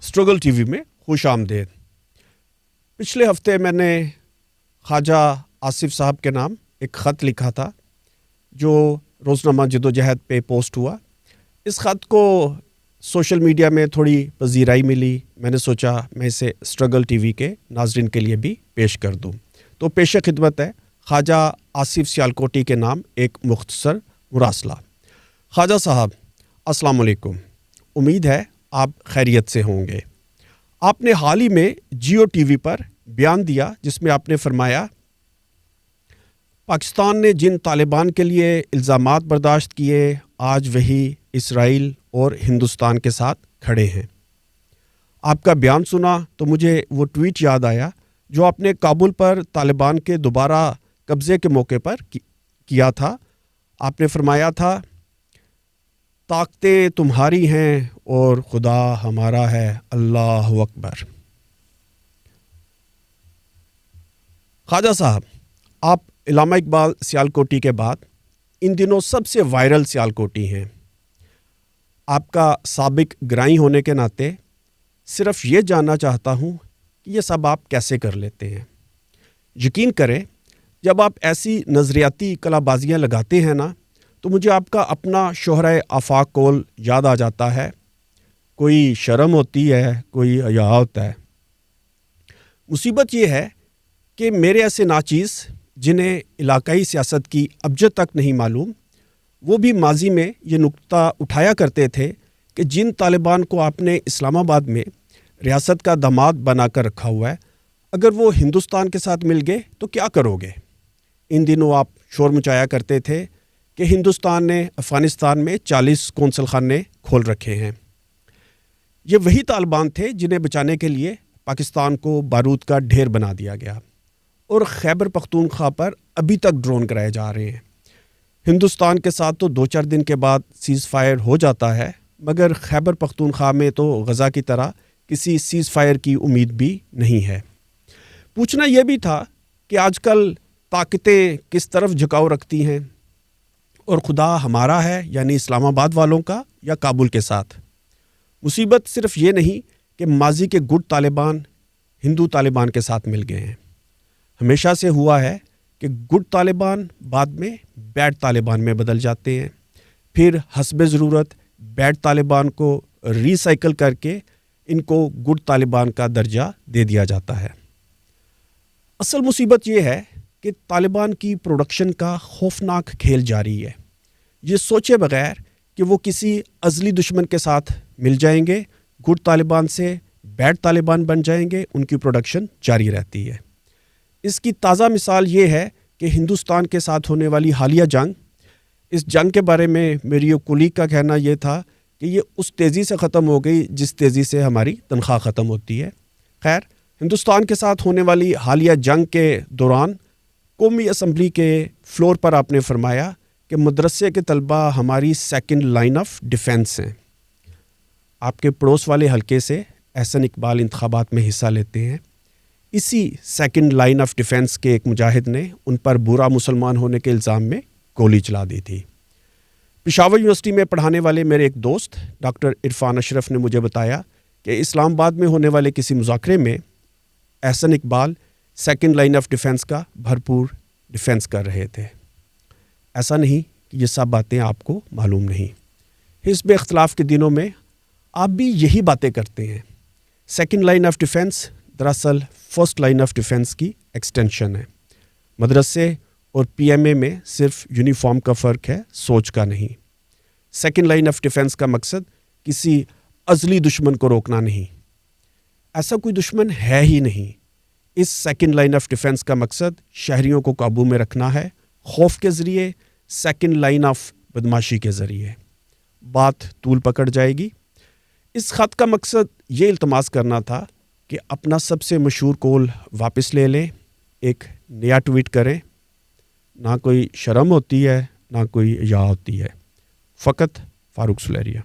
Struggle T V میں خوش آمدید۔ پچھلے ہفتے میں نے خواجہ آصف صاحب کے نام ایک خط لکھا تھا جو روزنامہ جدوجہد پہ پوسٹ ہوا۔ اس خط کو سوشل میڈیا میں تھوڑی پذیرائی ملی، میں نے سوچا میں اسے اسٹرگل ٹی وی کے ناظرین کے لیے بھی پیش کر دوں۔ تو پیش خدمت ہے خواجہ آصف سیالکوٹی کے نام ایک مختصر مراسلہ۔ خواجہ صاحب السلام علیکم، امید ہے آپ خیریت سے ہوں گے۔ آپ نے حال ہی میں جیو ٹی وی پر بیان دیا جس میں آپ نے فرمایا پاکستان نے جن طالبان کے لیے الزامات برداشت کیے آج وہی اسرائیل اور ہندوستان کے ساتھ کھڑے ہیں۔ آپ کا بیان سنا تو مجھے وہ ٹویٹ یاد آیا جو آپ نے کابل پر طالبان کے دوبارہ قبضے کے موقع پر کیا تھا۔ آپ نے فرمایا تھا طاقتیں تمہاری ہیں اور خدا ہمارا ہے، اللہ اکبر۔ خواجہ صاحب، آپ علامہ اقبال سیالکوٹی کے بعد ان دنوں سب سے وائرل سیالکوٹی ہیں۔ آپ کا سابق گرائی ہونے کے ناطے صرف یہ جاننا چاہتا ہوں کہ یہ سب آپ کیسے کر لیتے ہیں۔ یقین کریں جب آپ ایسی نظریاتی کلا بازیاں لگاتے ہیں نا تو مجھے آپ کا اپنا شہرہ آفاق کول یاد آ جاتا ہے۔ کوئی شرم ہوتی ہے، کوئی حیا ہوتا ہے۔ مصیبت یہ ہے کہ میرے ایسے ناچیز جنہیں علاقائی سیاست کی ابجد تک نہیں معلوم، وہ بھی ماضی میں یہ نکتہ اٹھایا کرتے تھے کہ جن طالبان کو آپ نے اسلام آباد میں ریاست کا داماد بنا کر رکھا ہوا ہے، اگر وہ ہندوستان کے ساتھ مل گئے تو کیا کرو گے؟ ان دنوں آپ شور مچایا کرتے تھے کہ ہندوستان نے افغانستان میں 40 قونصل خانے کھول رکھے ہیں۔ یہ وہی طالبان تھے جنہیں بچانے کے لیے پاکستان کو بارود کا ڈھیر بنا دیا گیا، اور خیبر پختونخوا پر ابھی تک ڈرون کرائے جا رہے ہیں۔ ہندوستان کے ساتھ تو 2-4 دن کے بعد سیز فائر ہو جاتا ہے، مگر خیبر پختونخوا میں تو غزہ کی طرح کسی سیز فائر کی امید بھی نہیں ہے۔ پوچھنا یہ بھی تھا کہ آج کل طاقتیں کس طرف جھکاؤ رکھتی ہیں، اور خدا ہمارا ہے یعنی اسلام آباد والوں کا یا کابل کے ساتھ؟ مصیبت صرف یہ نہیں کہ ماضی کے گڈ طالبان ہندو طالبان کے ساتھ مل گئے ہیں۔ ہمیشہ سے ہوا ہے کہ گڈ طالبان بعد میں بیڈ طالبان میں بدل جاتے ہیں، پھر حسب ضرورت بیڈ طالبان کو ری سائیکل کر کے ان کو گڈ طالبان کا درجہ دے دیا جاتا ہے۔ اصل مصیبت یہ ہے کہ طالبان کی پروڈکشن کا خوفناک کھیل جاری ہے۔ یہ سوچے بغیر کہ وہ کسی ازلی دشمن کے ساتھ مل جائیں گے، گڈ طالبان سے بیڈ طالبان بن جائیں گے، ان کی پروڈکشن جاری رہتی ہے۔ اس کی تازہ مثال یہ ہے کہ ہندوستان کے ساتھ ہونے والی حالیہ جنگ، اس جنگ کے بارے میں میری کولیگ کا کہنا یہ تھا کہ یہ اس تیزی سے ختم ہو گئی جس تیزی سے ہماری تنخواہ ختم ہوتی ہے۔ خیر، ہندوستان کے ساتھ ہونے والی حالیہ جنگ کے دوران قومی اسمبلی کے فلور پر آپ نے فرمایا کہ مدرسے کے طلبہ ہماری سیکنڈ لائن آف ڈیفنس ہیں۔ آپ کے پڑوس والے حلقے سے احسن اقبال انتخابات میں حصہ لیتے ہیں۔ اسی سیکنڈ لائن آف ڈیفنس کے ایک مجاہد نے ان پر برا مسلمان ہونے کے الزام میں گولی چلا دی تھی۔ پشاور یونیورسٹی میں پڑھانے والے میرے ایک دوست ڈاکٹر عرفان اشرف نے مجھے بتایا کہ اسلام آباد میں ہونے والے کسی مذاکرے میں Ahsan Iqbal second line of defence کا بھرپور ڈیفنس کر رہے تھے۔ ایسا نہیں کہ یہ سب باتیں آپ کو معلوم نہیں۔ حزب اختلاف کے دنوں میں آپ بھی یہی باتیں کرتے ہیں۔ سیکنڈ لائن آف ڈیفنس دراصل فرسٹ لائن آف ڈیفنس کی ایکسٹینشن ہے۔ مدرسے اور پی ایم اے میں صرف یونیفارم کا فرق ہے، سوچ کا نہیں۔ سیکنڈ لائن آف ڈیفنس کا مقصد کسی ازلی دشمن کو روکنا نہیں۔ ایسا کوئی دشمن ہے ہی نہیں۔ اس سیکنڈ لائن آف ڈیفنس کا مقصد شہریوں کو قابو میں رکھنا ہے، خوف کے ذریعے، سیکنڈ لائن آف بدماشی کے ذریعے۔ بات طول پکڑ جائے گی۔ اس خط کا مقصد یہ التماس کرنا تھا کہ اپنا سب سے مشہور قول واپس لے لیں، ایک نیا ٹویٹ کریں۔ نہ کوئی شرم ہوتی ہے، نہ کوئی حیا ہوتی ہے۔ فقط فاروق سلیریہ۔